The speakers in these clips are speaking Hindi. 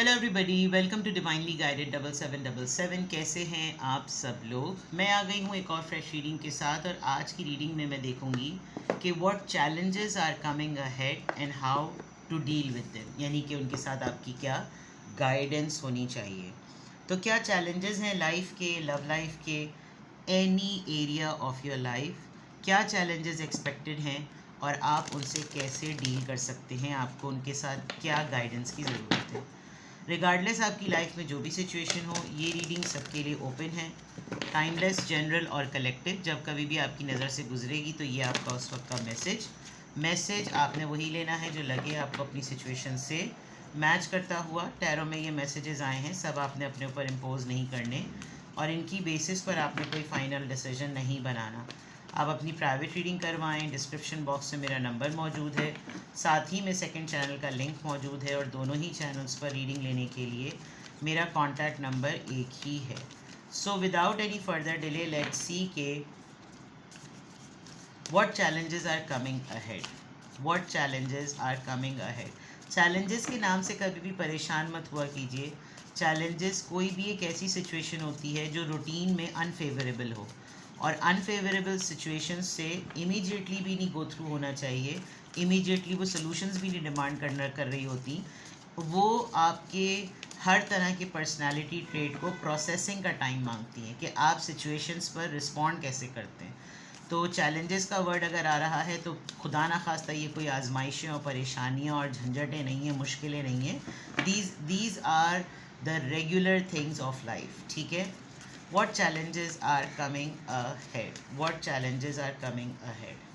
Hello everybody, welcome to divinely guided 7777। कैसे हैं आप सब लोग। मैं आ गई हूँ एक और फ्रेश रीडिंग के साथ, और आज की रीडिंग में मैं देखूंगी कि what challenges are coming ahead and how to deal with them, यानी कि उनके साथ आपकी क्या गाइडेंस होनी चाहिए। तो क्या चैलेंजेस हैं लाइफ के, लव लाइफ के, any area of your life, क्या चैलेंजेस एक्सपेक्टेड हैं और आप उनसे कैसे डील कर सकते हैं, आपको उनके साथ क्या गाइडेंस की ज़रूरत है। रिगार्डलेस आपकी लाइफ में जो भी सिचुएशन हो, ये रीडिंग सबके लिए ओपन है, टाइमलेस, जनरल और कलेक्टिव। जब कभी भी आपकी नज़र से गुजरेगी तो ये आपका उस वक्त का मैसेज आपने वही लेना है जो लगे आपको अपनी सिचुएशन से मैच करता हुआ। टैरो में ये मैसेजेस आए हैं, सब आपने अपने ऊपर इम्पोज नहीं करने और इनकी बेसिस पर आपने कोई फाइनल डिसीजन नहीं बनाना। आप अपनी प्राइवेट रीडिंग करवाएं। डिस्क्रिप्शन बॉक्स में मेरा नंबर मौजूद है, साथ ही में सेकंड चैनल का लिंक मौजूद है, और दोनों ही चैनल्स पर रीडिंग लेने के लिए मेरा कॉन्टैक्ट नंबर एक ही है। So without any further delay, let's see के what challenges are coming ahead. What challenges are coming ahead. Challenges के नाम से कभी भी परेशान मत हुआ कीजिए। चैलेंजेस कोई भी एक ऐसी सिचुएशन होती है जो रूटीन में अनफेवरेबल हो, और अनफेवरेबल सिचुएशंस से इमीडिएटली भी नहीं गो थ्रू होना चाहिए। इमीडिएटली वो सॉल्यूशंस भी नहीं डिमांड कर रही होती। वो आपके हर तरह के पर्सनालिटी ट्रेट को प्रोसेसिंग का टाइम मांगती हैं कि आप सिचुएशंस पर रिस्पॉन्ड कैसे करते हैं। तो चैलेंजेस का वर्ड अगर आ रहा है तो खुदा ना खास्ता ये कोई आजमाइशें और परेशानियाँ और झंझटें नहीं हैं, मुश्किलें नहीं हैं। These are the regular things of life, ठीक है। What challenges are coming ahead? What challenges are coming ahead?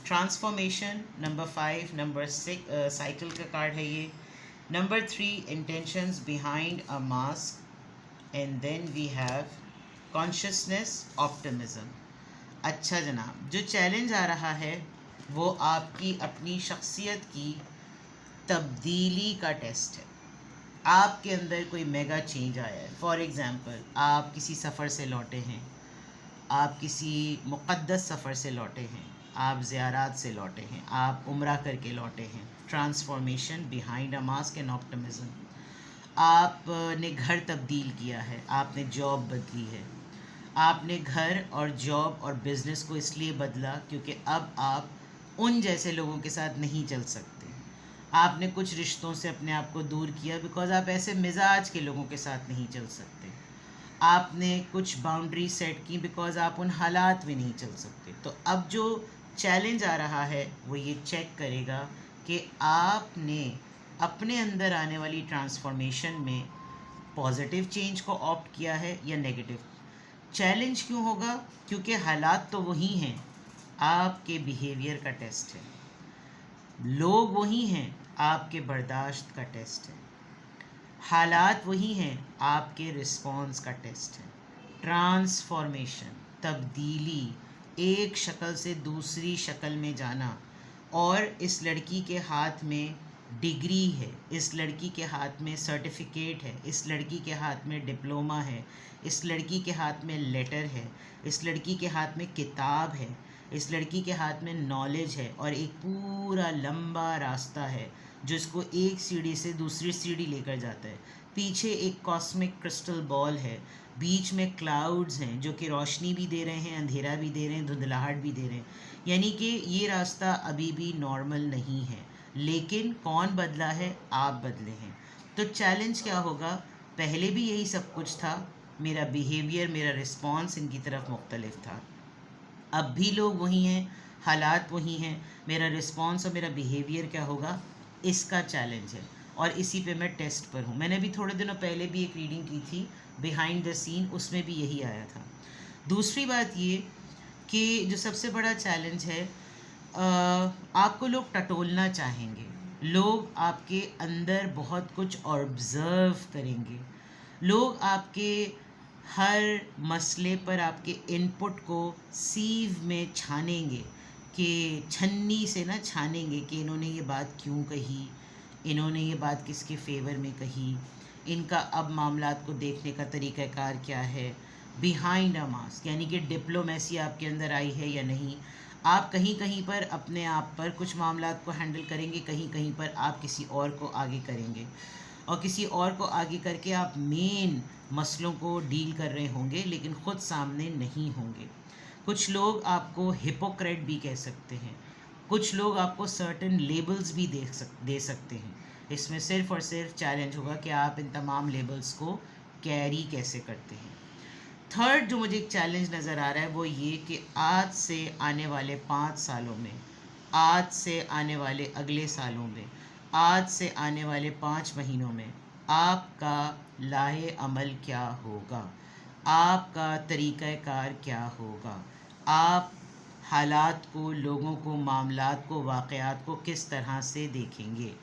Transformation number 5, number 6 cycle का कार्ड है ये। Number 3 intentions behind a mask, and then we have consciousness, optimism। अच्छा जनाब, जो चैलेंज आ रहा है वो आपकी अपनी शख्सियत की तब्दीली का टेस्ट है। आपके अंदर कोई मेगा चेंज आया है। फॉर एग्ज़ाम्पल, आप किसी सफ़र से लौटे हैं, आप किसी मुक़द्दस सफ़र से लौटे हैं, आप ज़ियारात से लौटे हैं, आप उम्रा करके लौटे हैं। Transformation behind a mask and optimism. आपने घर तब्दील किया है, आपने जॉब बदली है। आपने घर और जॉब और बिज़नेस को इसलिए बदला क्योंकि अब आप उन जैसे लोगों के साथ नहीं चल सकते। आपने कुछ रिश्तों से अपने आप को दूर किया बिकॉज़ आप ऐसे मिजाज के लोगों के साथ नहीं चल सकते। आपने कुछ बाउंड्री सेट की बिकॉज़ आप उन हालात में नहीं चल सकते। तो अब जो चैलेंज आ रहा है वो ये चेक करेगा कि आपने अपने अंदर आने वाली ट्रांसफॉर्मेशन में पॉजिटिव चेंज को ऑप्ट किया है या नेगेटिव। चैलेंज क्यों होगा? क्योंकि हालात तो वही हैं, आपके बिहेवियर का टेस्ट है। लोग वही हैं, आपके बर्दाश्त का टेस्ट है। हालात वही हैं, आपके रिस्पॉन्स का टेस्ट है। ट्रांसफॉर्मेशन, तब्दीली, एक शक्ल से दूसरी शक्ल में जाना। और इस लड़की के हाथ में डिग्री है, इस लड़की के हाथ में सर्टिफिकेट है, इस लड़की के हाथ में डिप्लोमा है, इस लड़की के हाथ में लेटर है, इस लड़की के हाथ में किताब है, इस लड़की के हाथ में नॉलेज है, और एक पूरा लंबा रास्ता है जो इसको एक सीढ़ी से दूसरी सीढ़ी लेकर जाता है। पीछे एक कॉस्मिक क्रिस्टल बॉल है, बीच में क्लाउड्स हैं जो कि रोशनी भी दे रहे हैं, अंधेरा भी दे रहे हैं, धुंधलाहट भी दे रहे हैं। यानी कि ये रास्ता अभी भी नॉर्मल नहीं है, लेकिन कौन बदला है? आप बदले हैं। तो चैलेंज क्या होगा? पहले भी यही सब कुछ था, मेरा बिहेवियर, मेरा रिस्पॉन्स इनकी तरफ मुख्तलिफ था। अब भी लोग वही हैं, हालात वही हैं, मेरा रिस्पॉन्स और मेरा बिहेवियर क्या होगा, इसका चैलेंज है। और इसी पे मैं टेस्ट पर हूँ। मैंने भी थोड़े दिनों पहले भी एक रीडिंग की थी बिहाइंड द सीन, उसमें भी यही आया था। दूसरी बात ये कि जो सबसे बड़ा चैलेंज है, आपको लोग टटोलना चाहेंगे, लोग आपके अंदर बहुत कुछ ऑब्ज़र्व करेंगे, लोग आपके हर मसले पर आपके इनपुट को सीव में छानेंगे, कि छन्नी से ना छानेंगे कि इन्होंने ये बात क्यों कही, इन्होंने ये बात किसके फेवर में कही, इनका अब मामलात को देखने का तरीक़ाकार क्या है। बिहाइंड अ मास्क यानी कि डिप्लोमेसी आपके अंदर आई है या नहीं। आप कहीं कहीं पर अपने आप पर कुछ मामलात को हैंडल करेंगे, कहीं कहीं पर आप किसी और को आगे करेंगे। और किसी और को आगे करके आप मेन मसलों को डील कर रहे होंगे लेकिन ख़ुद सामने नहीं होंगे। कुछ लोग आपको हिपोक्रेट भी कह सकते हैं, कुछ लोग आपको सर्टेन लेबल्स भी दे सकते हैं। इसमें सिर्फ़ और सिर्फ चैलेंज होगा कि आप इन तमाम लेबल्स को कैरी कैसे करते हैं। थर्ड जो मुझे एक चैलेंज नज़र आ रहा है वो ये कि आज से आने वाले 5 सालों में, आज से आने वाले अगले सालों में, आज से आने वाले 5 महीनों में आपका लाहे अमल क्या होगा, आपका तरीक़ाकार क्या होगा, आप हालात को, लोगों को, मामलात को, वाक़यात को किस तरह से देखेंगे।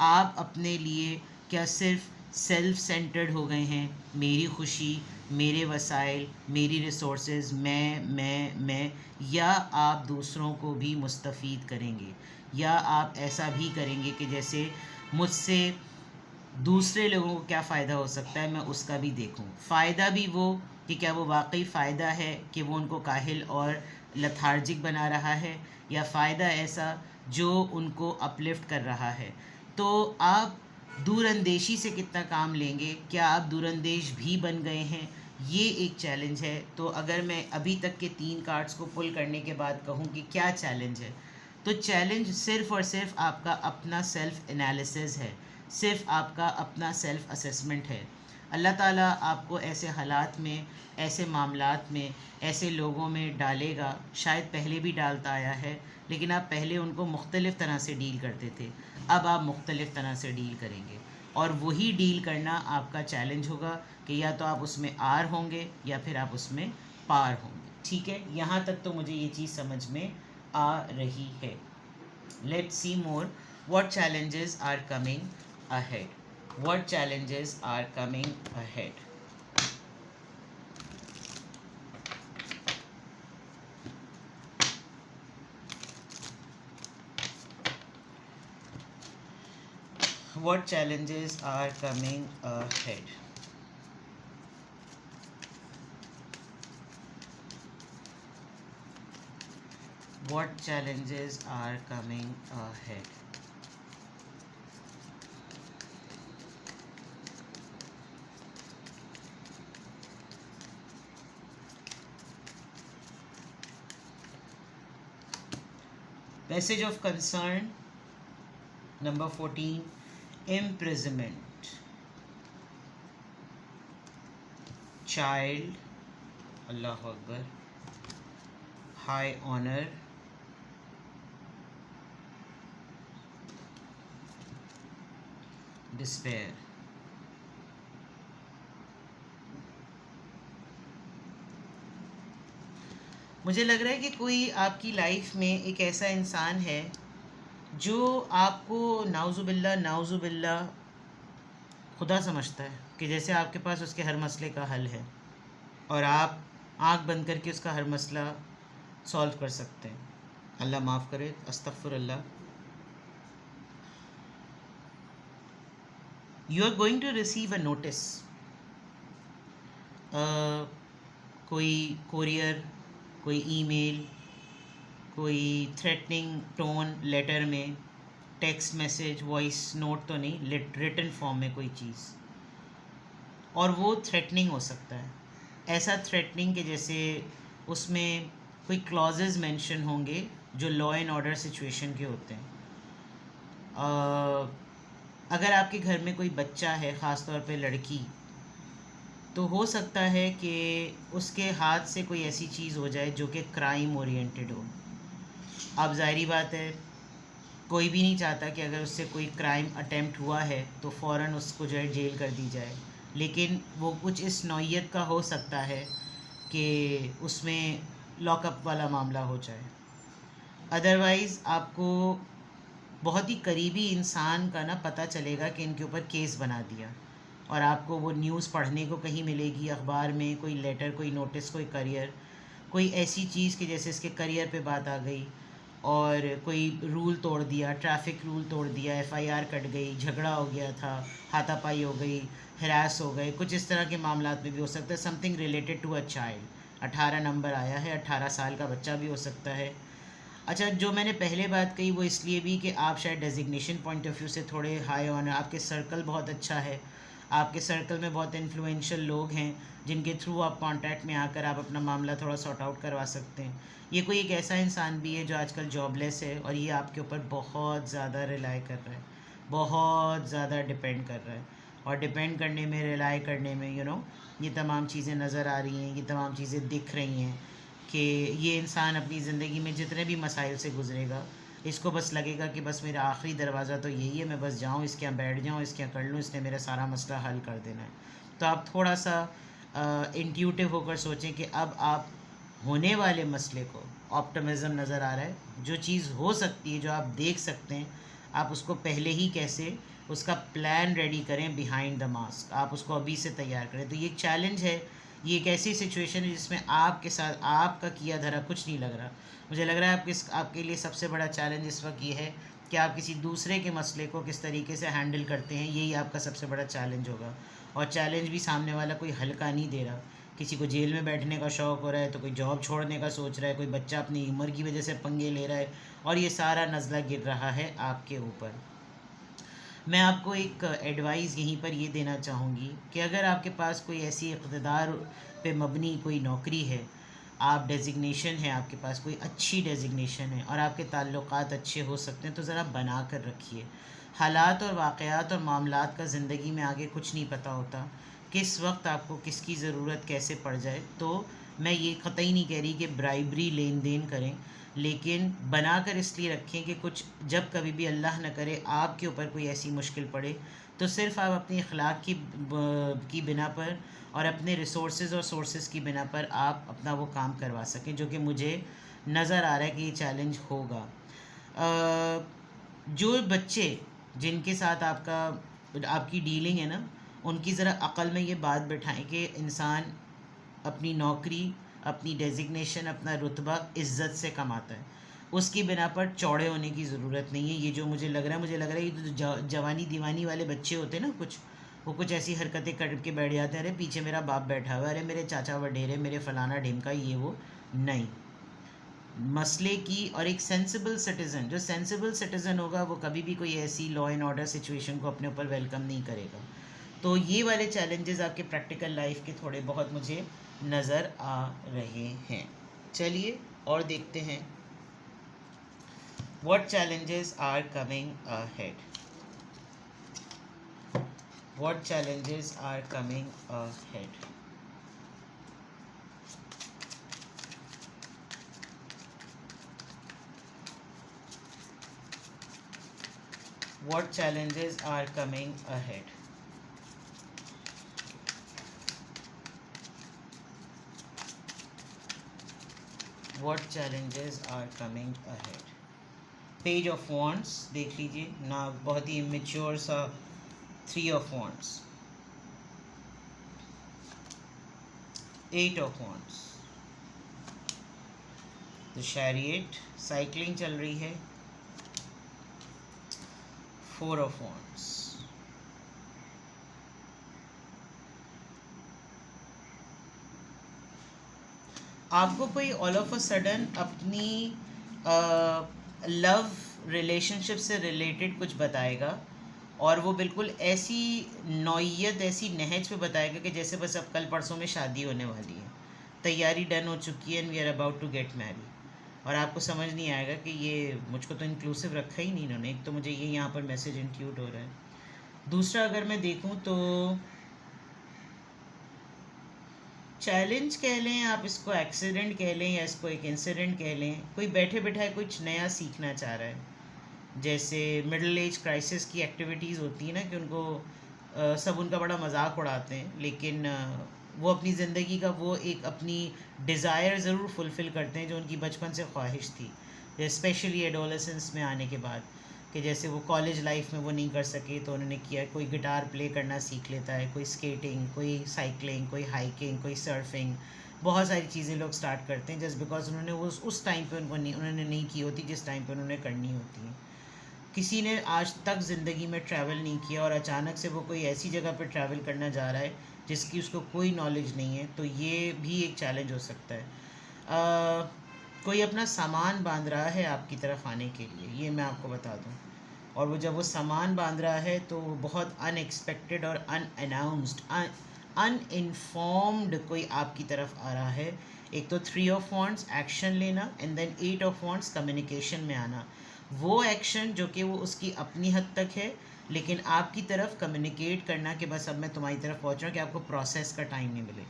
आप अपने लिए क्या सिर्फ़ सेल्फ़ सेंटर्ड हो गए हैं, मेरी खुशी, मेरे वसाइल, मेरी रिसोर्सेज, मैं, या आप दूसरों को भी मुस्तफ़ीद करेंगे, या आप ऐसा भी करेंगे कि जैसे मुझसे दूसरे लोगों को क्या फ़ायदा हो सकता है मैं उसका भी देखूं। फ़ायदा भी वो कि क्या वो वाकई फ़ायदा है कि वो उनको काहिल और लथार्जिक बना रहा है, या फ़ायदा ऐसा जो उनको अपलिफ्ट कर रहा है। तो आप दूरअंदेशी से कितना काम लेंगे, क्या आप दूरअंदेश भी बन गए हैं, ये एक चैलेंज है। तो अगर मैं अभी तक के 3 कार्ड्स को पुल करने के बाद कहूँ कि क्या चैलेंज है, तो चैलेंज सिर्फ़ और सिर्फ आपका अपना सेल्फ़ एनालिसिस है, सिर्फ आपका अपना सेल्फ़ असेसमेंट है। अल्लाह ताला आपको ऐसे हालात में, ऐसे मामलात में, ऐसे लोगों में डालेगा, शायद पहले भी डालता आया है, लेकिन आप पहले उनको मुख्तलिफ़ तरह से डील करते थे, अब आप मुख्तलिफ़ तरह से डील करेंगे। और वही डील करना आपका चैलेंज होगा कि या तो आप उसमें आर होंगे या फिर आप उसमें पार होंगे। ठीक है, यहाँ तक तो मुझे ये चीज़ समझ में आ रही है। Let's see more what challenges are coming ahead, what challenges are coming ahead. What challenges are coming ahead? What challenges are coming ahead? Message of concern number 14, imprisonment, child, Allahu Akbar, high honor, despair. मुझे लग रहा है कि कोई आपकी लाइफ में एक ऐसा इंसान है जो आपको नाउज़ुबिल्ला खुदा समझता है कि जैसे आपके पास उसके हर मसले का हल है और आप आँख बंद करके उसका हर मसला सॉल्व कर सकते हैं। अल्लाह माफ़ करे, अस्तग़फिरुल्लाह। You are going to receive a notice, कोई कोरियर, कोई ईमेल, कोई थ्रेटनिंग टोन लेटर में, टेक्स्ट मैसेज, वॉइस नोट तो नहीं, रिटन फॉर्म में कोई चीज़, और वो थ्रेटनिंग हो सकता है। ऐसा थ्रेटनिंग कि जैसे उसमें कोई क्लॉजेज़ मेंशन होंगे जो लॉ एंड ऑर्डर सिचुएशन के होते हैं। अगर आपके घर में कोई बच्चा है, ख़ास तौर पे लड़की, तो हो सकता है कि उसके हाथ से कोई ऐसी चीज़ हो जाए जो कि क्राइम ओरिएंटेड हो। अब ज़ाहिरी बात है, कोई भी नहीं चाहता कि अगर उससे कोई क्राइम अटेम्प्ट हुआ है तो फ़ौरन उसको जो है जेल कर दी जाए, लेकिन वो कुछ इस नौइयत का हो सकता है कि उसमें लॉकअप वाला मामला हो जाए। अदरवाइज़ आपको बहुत ही करीबी इंसान का ना पता चलेगा कि इनके ऊपर केस बना दिया, और आपको वो न्यूज़ पढ़ने को कहीं मिलेगी अखबार में, कोई लेटर, कोई नोटिस, कोई करियर, कोई ऐसी चीज़ कि जैसे इसके करियर पे बात आ गई और कोई रूल तोड़ दिया, ट्रैफिक रूल तोड़ दिया, एफआईआर कट गई, झगड़ा हो गया था, हाथापाई हो गई, हरास हो गए, कुछ इस तरह के मामलात में भी हो सकता है। Something related to a child, 18 number आया है, 18 साल का बच्चा भी हो सकता है। अच्छा, जो मैंने पहले बात कही वो इसलिए भी कि आप शायद डेजिग्नेशन पॉइंट ऑफ व्यू से थोड़े हाई ऑन, आपके सर्कल बहुत अच्छा है, आपके सर्कल में बहुत इन्फ्लुएंशियल लोग हैं जिनके थ्रू आप कांटेक्ट में आकर आप अपना मामला थोड़ा सॉर्ट आउट करवा सकते हैं। ये कोई एक ऐसा इंसान भी है जो आजकल जॉबलेस है और ये आपके ऊपर बहुत ज़्यादा रिलाई कर रहा है, बहुत ज़्यादा डिपेंड कर रहा है। और डिपेंड करने में, रिलाई करने में, ये तमाम चीज़ें नज़र आ रही हैं, ये तमाम चीज़ें दिख रही हैं कि ये इंसान अपनी ज़िंदगी में जितने भी मसाइल से गुजरेगा, इसको बस लगेगा कि बस मेरा आखिरी दरवाज़ा तो यही है, मैं बस जाऊँ इसके यहाँ बैठ जाऊँ, इसके यहाँ कर लूँ, इसने मेरा सारा मसला हल कर देना है। तो आप थोड़ा सा इंट्यूटिव होकर सोचें कि अब आप होने वाले मसले को, ऑप्टिमिज़म नज़र आ रहा है, जो चीज़ हो सकती है, जो आप देख सकते हैं, आप उसको पहले ही कैसे उसका प्लान रेडी करें बिहाइंड द मास्क, आप उसको अभी से तैयार करें। तो ये एक चैलेंज है, ये एक ऐसी सिचुएशन है जिसमें आपके साथ आपका किया धरा कुछ नहीं लग रहा। मुझे लग रहा है आपके लिए सबसे बड़ा चैलेंज इस वक्त ये है कि आप किसी दूसरे के मसले को किस तरीके से हैंडल करते हैं, यही आपका सबसे बड़ा चैलेंज होगा। और चैलेंज भी सामने वाला कोई हल्का नहीं दे रहा। किसी को जेल में बैठने का शौक़ हो रहा है, तो कोई जॉब छोड़ने का सोच रहा है, कोई बच्चा अपनी उम्र की वजह से पंगे ले रहा है, और ये सारा नज़ला गिर रहा है आपके ऊपर। मैं आपको एक एडवाइस यहीं पर ये देना चाहूँगी कि अगर आपके पास कोई ऐसी इक़्तिदार पे मबनी कोई नौकरी है, आप डेजिग्नेशन है, आपके पास कोई अच्छी डेजिग्नेशन है और आपके ताल्लुकात अच्छे हो सकते हैं, तो ज़रा बना कर रखिए। हालात और वाक़यात और मामलात का ज़िंदगी में आगे कुछ नहीं पता होता, किस वक्त आपको किसकी ज़रूरत कैसे पड़ जाए। तो मैं ये कतई नहीं कह रही कि ब्राइबरी लेन देन करें, लेकिन बना कर इसलिए रखें कि कुछ जब कभी भी अल्लाह न करे आपके ऊपर कोई ऐसी मुश्किल पड़े, तो सिर्फ़ आप अपनी अखलाक की बिना पर और अपने रिसोर्सेज और सोर्सेज की बिना पर आप अपना वो काम करवा सकें, जो कि मुझे नज़र आ रहा है कि ये चैलेंज होगा। जो बच्चे जिनके साथ आपकी डीलिंग है ना, उनकी ज़रा अक़ल में ये बात बिठाएं कि इंसान अपनी नौकरी, अपनी डेजिग्नेशन, अपना रुतबा इज़्ज़त से कमाता है, उसकी बिना पर चौड़े होने की ज़रूरत नहीं है। ये जो मुझे लग रहा है ये जो जवानी दीवानी वाले बच्चे होते हैं ना, वो कुछ ऐसी हरकतें करके बैठ जाते हैं, अरे पीछे मेरा बाप बैठा हुआ है, अरे मेरे चाचा वडेरे, मेरे फ़लाना ढिमका, ये वो नहीं। मसले की, और एक सेंसिबल सिटीज़न, जो सेंसिबल सिटीज़न होगा वो कभी भी कोई ऐसी लॉ एंड ऑर्डर सिचुएशन को अपने ऊपर वेलकम नहीं करेगा। तो ये वाले चैलेंजेस आपके प्रैक्टिकल लाइफ के थोड़े बहुत मुझे नज़र आ रहे हैं। चलिए और देखते हैं what challenges are coming ahead. What challenges are coming ahead. What challenges are coming ahead? What challenges are coming ahead? Page of Wands देख लीजिए ना, बहुत ही इमेच्योर सा 3 of Wands, 8 of Wands, The Chariot, cycling चल रही है, 4 of Wands, आपको कोई ऑल ऑफ अ सडन अपनी लव रिलेशनशिप से रिलेटेड कुछ बताएगा, और वो बिल्कुल ऐसी नौइयत, ऐसी नहज पे बताएगा कि जैसे बस अब कल परसों में शादी होने वाली है, तैयारी डन हो चुकी है, and we are about to get marry, और आपको समझ नहीं आएगा कि ये मुझको तो इंक्लूसिव रखा ही नहीं इन्होंने। एक तो मुझे ये यहाँ पर मैसेज इंक्लूड हो रहा है। दूसरा अगर मैं देखूँ तो चैलेंज कह लें आप इसको, एक्सीडेंट कह लें, या इसको एक इंसिडेंट कह लें, कोई बैठे बैठाए कुछ नया सीखना चाह रहा है। जैसे मिडिल एज क्राइसिस की एक्टिविटीज़ होती है ना, कि उनको सब उनका बड़ा मजाक उड़ाते हैं, लेकिन वो अपनी ज़िंदगी का वो एक अपनी डिज़ायर ज़रूर फुलफ़िल करते हैं जो उनकी बचपन से ख्वाहिश थी, स्पेशली एडोलेसेंस में आने के बाद, कि जैसे वो कॉलेज लाइफ में वो नहीं कर सके तो उन्होंने किया, कोई गिटार प्ले करना सीख लेता है, कोई स्केटिंग, कोई साइकिलिंग, कोई हाइकिंग, कोई सर्फिंग, बहुत सारी चीज़ें लोग स्टार्ट करते हैं जस्ट बिकॉज उन्होंने उस टाइम पे उन्होंने नहीं की होती जिस टाइम पे उन्होंने करनी होती है। किसी ने आज तक ज़िंदगी में ट्रैवल नहीं किया और अचानक से वो कोई ऐसी जगह पर ट्रैवल करना जा रहा है जिसकी उसको कोई नॉलेज नहीं है, तो ये भी एक चैलेंज हो सकता है। कोई अपना सामान बांध रहा है आपकी तरफ आने के लिए, ये मैं आपको बता दूं। और वो जब वो सामान बांध रहा है तो वो बहुत अनएक्सपेक्टेड और अनअनाउंस्ड, अनइन्फॉर्म्ड कोई आपकी तरफ आ रहा है। एक तो 3 ऑफ वॉन्ड्स एक्शन लेना, and then 8 of wands communication में आना। वो एक्शन जो कि वो उसकी अपनी हद तक है, लेकिन आपकी तरफ कम्युनिकेट करना कि बस अब मैं तुम्हारी तरफ पहुंच रहा हूँ, कि आपको प्रोसेस का टाइम नहीं मिले।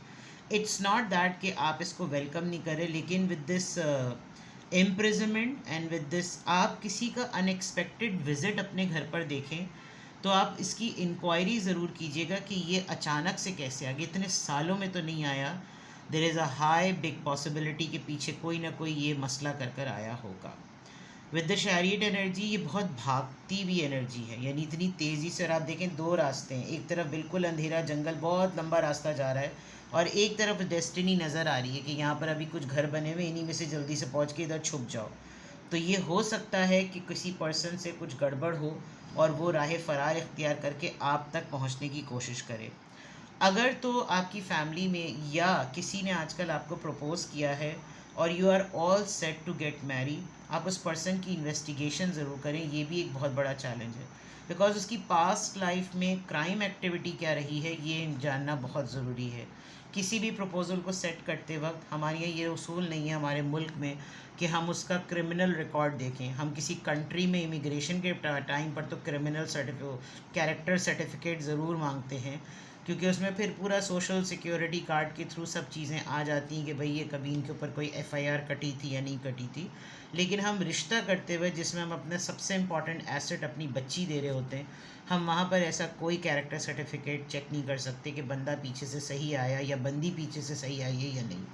इट्स नॉट दैट कि आप इसको वेलकम नहीं करें, लेकिन with this imprisonment and with this आप किसी का अनएक्सपेक्टेड विज़िट अपने घर पर देखें, तो आप इसकी इंक्वायरी ज़रूर कीजिएगा कि ये अचानक से कैसे आ गया, इतने सालों में तो नहीं आया। There is a high big possibility के पीछे कोई ना कोई ये मसला कर आया होगा। विद द शैरियट एनर्जी, ये बहुत भागती हुई एनर्जी है, यानी इतनी तेज़ी से। और आप देखें 2 रास्ते हैं, एक तरफ बिल्कुल अंधेरा जंगल, बहुत लंबा रास्ता जा रहा है, और एक तरफ डेस्टिनी नज़र आ रही है कि यहाँ पर अभी कुछ घर बने हुए, इन्हीं में से जल्दी से पहुँच के इधर छुप जाओ। तो ये हो सकता है कि किसी पर्सन से कुछ गड़बड़ हो और वो राह फ़रार इख्तियार करके आप तक पहुँचने की कोशिश करे। अगर तो आपकी फैमिली में या किसी ने आजकल आपको प्रपोज़ किया है और you are all set to get marry, आप उस पर्सन की इन्वेस्टिगेशन ज़रूर करें। ये भी एक बहुत बड़ा चैलेंज है, बिकॉज उसकी पास्ट लाइफ में क्राइम एक्टिविटी क्या रही है, ये जानना बहुत ज़रूरी है। किसी भी प्रपोज़ल को सेट करते वक्त हमारे यहाँ ये उसूल नहीं है हमारे मुल्क में कि हम उसका क्रिमिनल रिकॉर्ड देखें। हम किसी कंट्री में इमिग्रेशन के टाइम पर तो क्रिमिनल कैरेक्टर सर्टिफिकेट ज़रूर मांगते हैं, क्योंकि उसमें फिर पूरा सोशल सिक्योरिटी कार्ड के थ्रू सब चीज़ें आ जाती हैं कि भाई ये कभी इनके ऊपर कोई एफआईआर कटी थी या नहीं कटी थी। लेकिन हम रिश्ता करते हुए जिसमें हम अपने सबसे इम्पॉर्टेंट एसेट अपनी बच्ची दे रहे होते हैं, हम वहाँ पर ऐसा कोई कैरेक्टर सर्टिफिकेट चेक नहीं कर सकते कि बंदा पीछे से सही आया या बंदी पीछे से सही आई है या नहीं।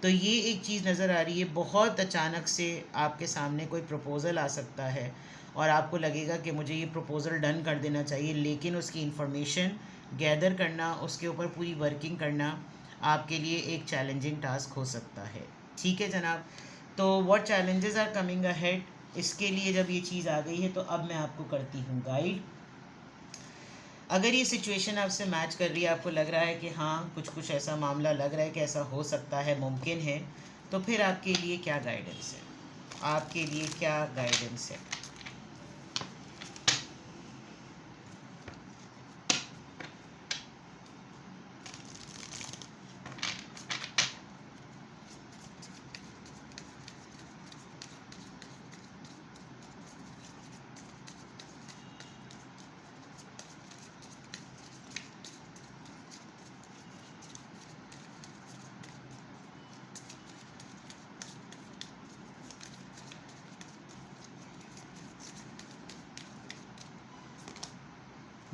तो ये एक चीज़ नज़र आ रही है। बहुत अचानक से आपके सामने कोई प्रपोज़ल आ सकता है और आपको लगेगा कि मुझे ये प्रपोज़ल डन कर देना चाहिए, लेकिन उसकी इन्फॉर्मेशन गैदर करना, उसके ऊपर पूरी वर्किंग करना आपके लिए एक चैलेंजिंग टास्क हो सकता है। ठीक है जनाब, तो what challenges are coming ahead, इसके लिए जब ये चीज़ आ गई है तो अब मैं आपको करती हूँ गाइड। अगर ये सिचुएशन आपसे मैच कर रही है, आपको लग रहा है कि हाँ कुछ ऐसा मामला लग रहा है कि ऐसा हो सकता है, मुमकिन है, तो फिर आपके लिए क्या गाइडेंस है, आपके लिए क्या गाइडेंस है।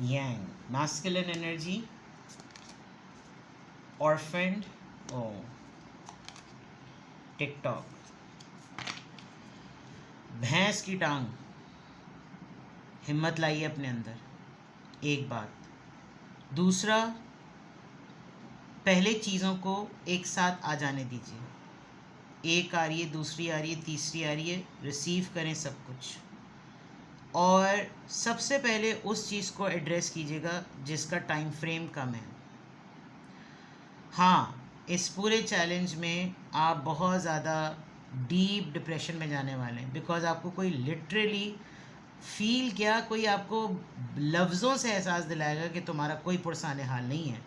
Yang, masculine energy, orphaned, oh, TikTok, भैंस की टांग, हिम्मत लाइए अपने अंदर, एक बात। दूसरा, पहले चीज़ों को एक साथ आ जाने दीजिए, एक आ रही है, दूसरी आ रही है, तीसरी आ रही है, रिसीव करें सब कुछ। और सबसे पहले उस चीज़ को एड्रेस कीजिएगा जिसका टाइम फ्रेम कम है। हाँ, इस पूरे चैलेंज में आप बहुत ज़्यादा डीप डिप्रेशन में जाने वाले हैं, बिकॉज आपको कोई लिटरली फील क्या, कोई आपको लफ्ज़ों से एहसास दिलाएगा कि तुम्हारा कोई पुरसाने हाल नहीं है,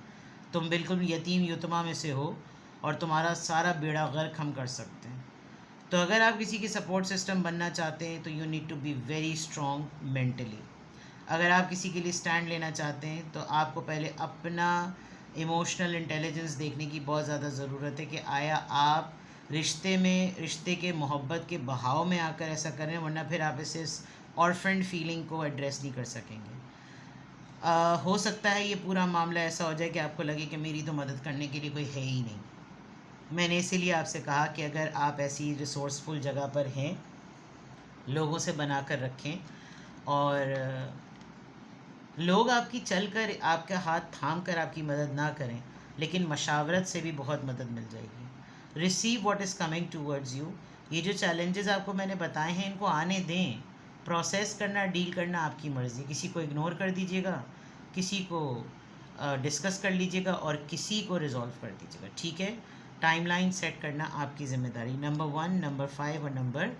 तुम बिल्कुल यतीम युतमा में से हो और तुम्हारा सारा बेड़ा गर्क हम कर सकते हैं। तो अगर आप किसी की सपोर्ट सिस्टम बनना चाहते हैं तो you need to be very strong mentally. अगर आप किसी के लिए स्टैंड लेना चाहते हैं तो आपको पहले अपना इमोशनल इंटेलिजेंस देखने की बहुत ज़्यादा ज़रूरत है कि आया आप रिश्ते के मोहब्बत के बहाव में आकर ऐसा करें, वरना फिर आप इसे ऑर्फेंड फीलिंग को एड्रेस नहीं कर सकेंगे। हो सकता है ये पूरा मामला ऐसा हो जाए कि आपको लगे कि मेरी तो मदद करने के लिए कोई है ही नहीं। मैंने इसीलिए आपसे कहा कि अगर आप ऐसी रिसोर्सफुल जगह पर हैं, लोगों से बना कर रखें, और लोग आपकी चल कर आपका हाथ थाम कर आपकी मदद ना करें, लेकिन मशावरत से भी बहुत मदद मिल जाएगी। Receive what is coming towards you. ये जो चैलेंजेस आपको मैंने बताए हैं, इनको आने दें। प्रोसेस करना, डील करना आपकी मर्ज़ी। किसी को इग्नोर कर दीजिएगा, किसी को डिस्कस कर लीजिएगा और किसी को रिजॉल्व कर दीजिएगा। ठीक है, टाइमलाइन सेट करना आपकी ज़िम्मेदारी, नंबर 1, नंबर 5 और नंबर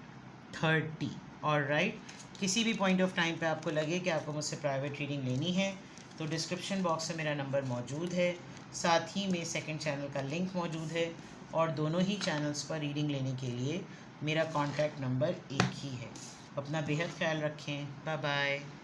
30। ऑलराइट, किसी भी पॉइंट ऑफ टाइम पे आपको लगे कि आपको मुझसे प्राइवेट रीडिंग लेनी है तो डिस्क्रिप्शन बॉक्स में मेरा नंबर मौजूद है, साथ ही में सेकंड चैनल का लिंक मौजूद है, और दोनों ही चैनल्स पर रीडिंग लेने के लिए मेरा कॉन्टैक्ट नंबर एक ही है। अपना बेहद ख्याल रखें। Bye bye.